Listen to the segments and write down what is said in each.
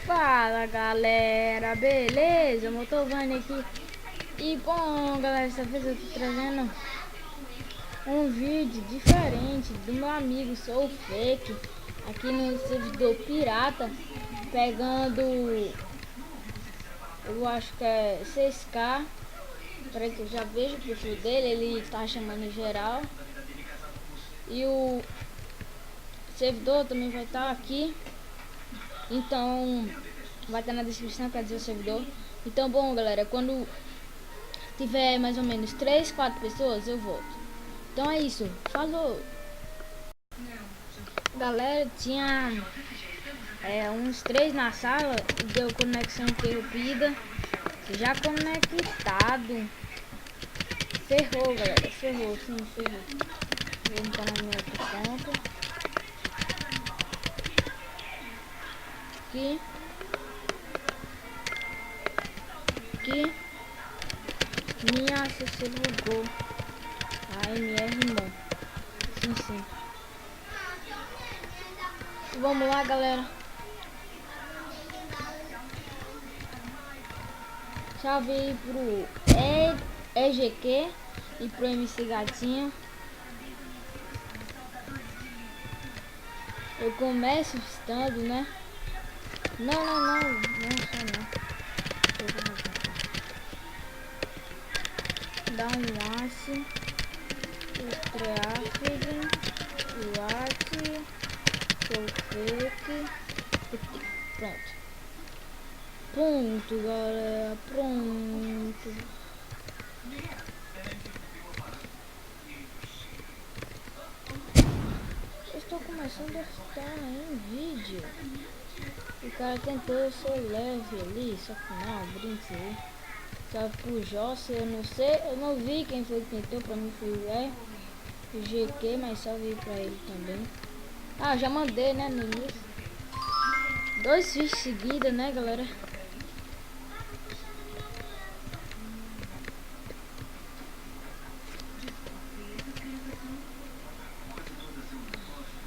Fala galera, beleza? Motovani aqui. E bom galera, dessa vez eu tô trazendo um vídeo diferente do meu amigo Sou Fake aqui no servidor pirata, pegando, eu acho que é 6K. Peraí que eu já vejo o perfil dele, ele tá chamando geral. E o servidor também vai estar aqui, então vai estar na descrição, quer dizer, o servidor. Então bom galera, quando tiver mais ou menos 3, 4 pessoas eu volto. Então é isso, falou! Galera, tinha uns 3 na sala e deu conexão interrompida. Já conectado. Ferrou galera, ferrou, sim, ferrou. Vou entrar na minha outra conta. Aqui minha CC bugou. AMR não. Sim. Vamos lá galera. Salve aí pro EGQ e pro MC Gatinho. Eu começo estando, né? Não só não. Dá um laço, o traffic, o at, o fake, pronto galera, pronto. Eu estou começando a ficar em vídeo. O cara tentou ser leve ali, só que não, brinquei. Salve pro Jossi, eu não sei, eu não vi quem foi que tentou, pra mim foi o GQ, mas salve pra ele também. Ah, já mandei, né, no início. 2 fichas seguidas, né, galera?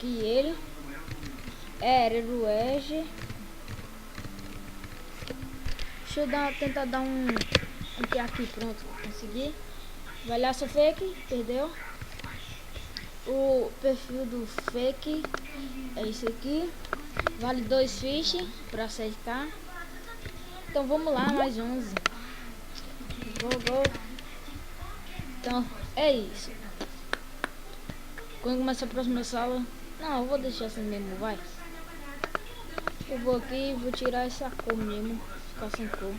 Que ele era o Edge. Deixa eu tentar dar um aqui, pronto, consegui. Vai lá, Sou Fake, perdeu. O perfil do Fake é isso aqui. Vale 2 fichas pra 6K. Então vamos lá, mais 11. Go. Então é isso. Quando começa a próxima sala, não, eu vou deixar assim mesmo, vai. Eu vou aqui e vou tirar essa cor mesmo, ficar sem cor.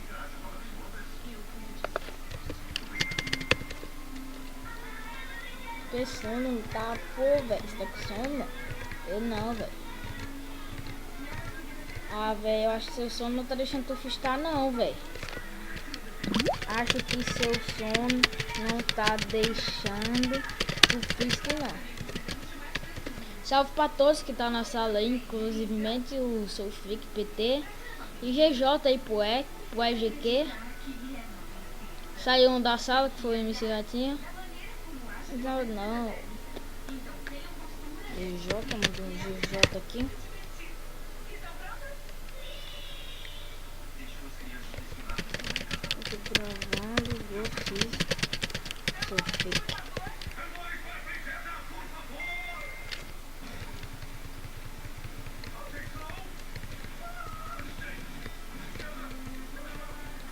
Que sono, tá, pô, velho, você tá com sono? Eu não, velho. Ah, velho, eu acho que seu sono não tá deixando tu fistar não, velho. Acho que seu sono não tá deixando tu fistar não. Salve pra todos que tá na sala aí, inclusivemente o Sou Fake PT e GJ aí pro EGQ. Saiu um da sala que foi o MC Gatinho. Não. GJ, mandou um GJ aqui. Eu tô gravando, eu fiz. Sou Fake.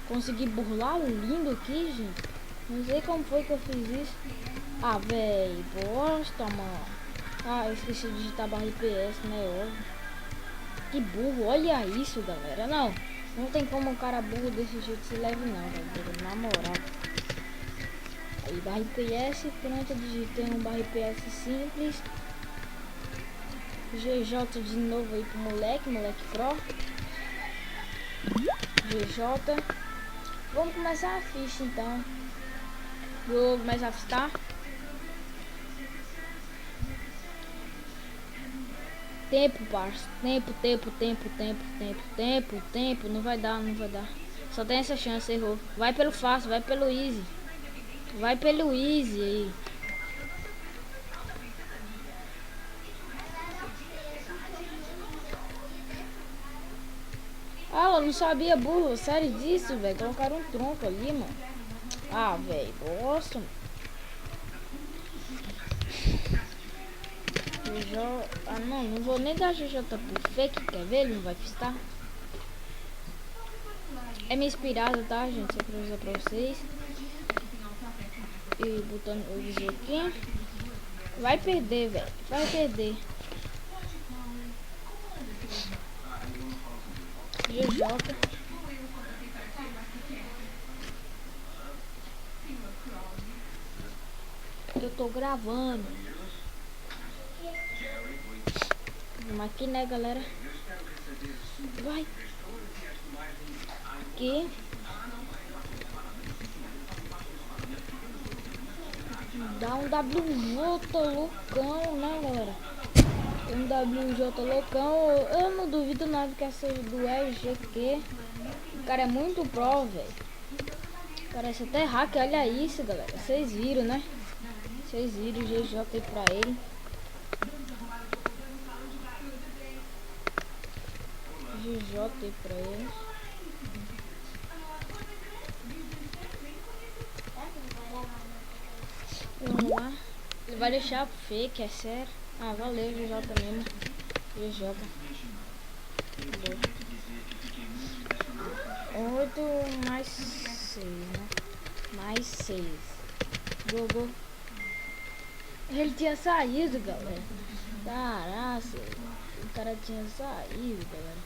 Consegui burlar o lindo aqui, gente. Não sei como foi que eu fiz isso. Ah, velho, bosta, mano. Ah, eu esqueci de digitar barra IPS, né? Óbvio. Que burro, olha isso, galera. Não tem como um cara burro desse jeito se leve, não, velho. Na moral. Aí, barra IPS, pronto, eu digitei um barra IPS simples. GJ de novo aí pro moleque pro. GJ. Vamos começar a ficha então. Vou começar a fistar. Tempo, parça. Tempo. Não vai dar. Só tem essa chance, errou. Vai pelo fácil, vai pelo easy. Vai pelo easy aí. eu não sabia, burro. Sério disso, velho. Colocaram um tronco ali, mano. Ah, velho. Bosta, mano. Ah, não vou nem dar GJ pro fake. Quer ver? Ele não vai fistar. É minha inspirada, tá, gente? Só pra usar pra vocês. E botando o visor aqui. Vai perder, velho. Vai perder. GJ. Eu tô gravando. Vamos aqui, né, galera? Vai. Aqui. Dá um WJ loucão, né, galera? Um WJ loucão. Eu não duvido nada que essa do RGQ. O cara é muito pro, velho. Parece até hack, olha isso, galera. Vocês viram, né? Vocês viram o GJ aí pra ele. GJ aí pra ele. Vamos lá. Ele vai deixar fake, é sério. Ah, valeu, GJ mesmo. GJ. 8 mais 6, né? Mais 6. Gogô. Ele tinha saído, galera. Caraca, o cara tinha saído, galera.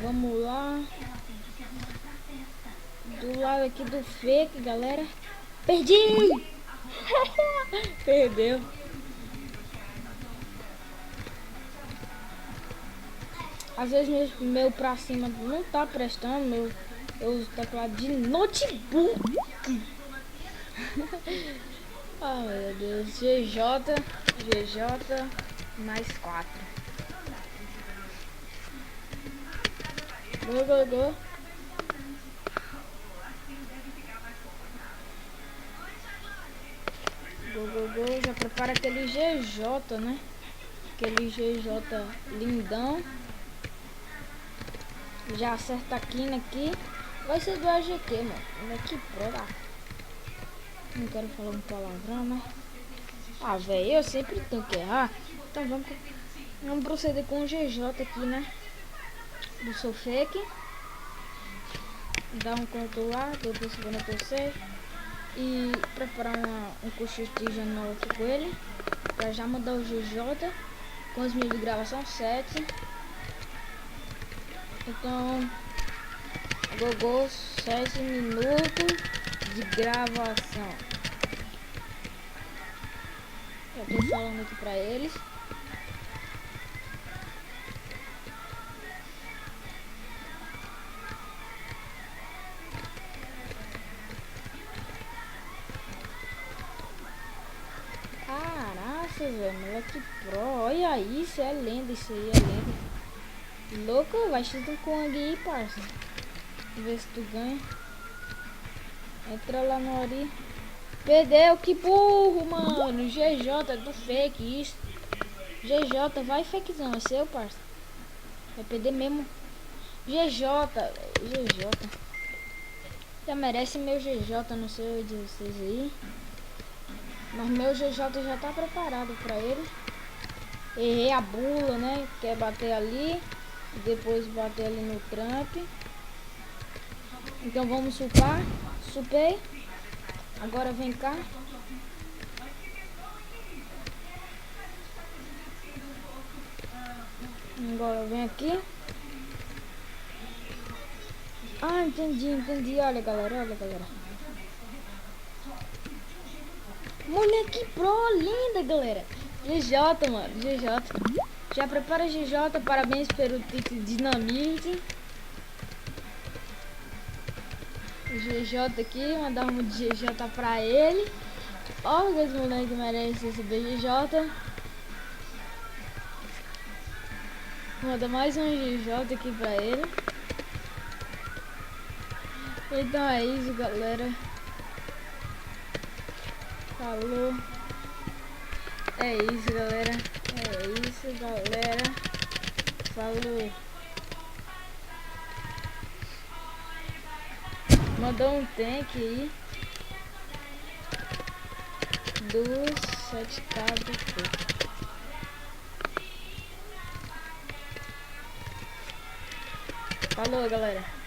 Vamos lá. Do lado aqui do fake, galera. Perdi! Perdeu. Às vezes meu pra cima não tá prestando. Eu uso teclado de notebook. Ai, meu Deus. GJ mais 4. Go. Go. Já prepara aquele GJ, né? Aquele GJ lindão. Já acerta aqui. Vai ser do AGQ, mano. Vai que prova. Não quero falar um palavrão, né? Ah, velho, eu sempre tenho que errar. Então vamos proceder com o GJ aqui, né? Do seu fake. Dar um controlar, depois segundo terceiro. E preparar um cochicho de janela aqui com ele. Pra já mandar o GJ. Quantos minutos de gravação? 7. Então, Gogô, 7 minutos de gravação. Eu tô falando aqui pra eles. Caraca, velho, moleque pro. Olha isso, é lenda isso aí, é lenda. Louco, vai chutar com o aí, parça. Ver se tu ganha. Entra lá no Ori. Perdeu, que burro, mano. GJ do fake, isso. GJ, vai fakezão, é seu, parça. Vai perder mesmo. GJ. Já merece meu GJ, não sei de vocês aí. Mas meu GJ já tá preparado pra ele. Errei a bula, né? Quer bater ali. Depois bater ali no Trump. Então vamos supar. Supei. Agora vem cá. Agora vem aqui. Ah, entendi. Olha, galera. Moleque pro, linda, galera. GJ, mano. GJ. Já prepara GJ. Parabéns pelo título Dinamite. GJ aqui. Mandar um de GJ pra ele. Olha esse moleque merece receber GJ. Manda mais um GJ aqui pra ele. Então é isso, galera. Falou. É isso, galera. Falou. Mandou um tank aí. Dos 7k do fogo. Falou, galera.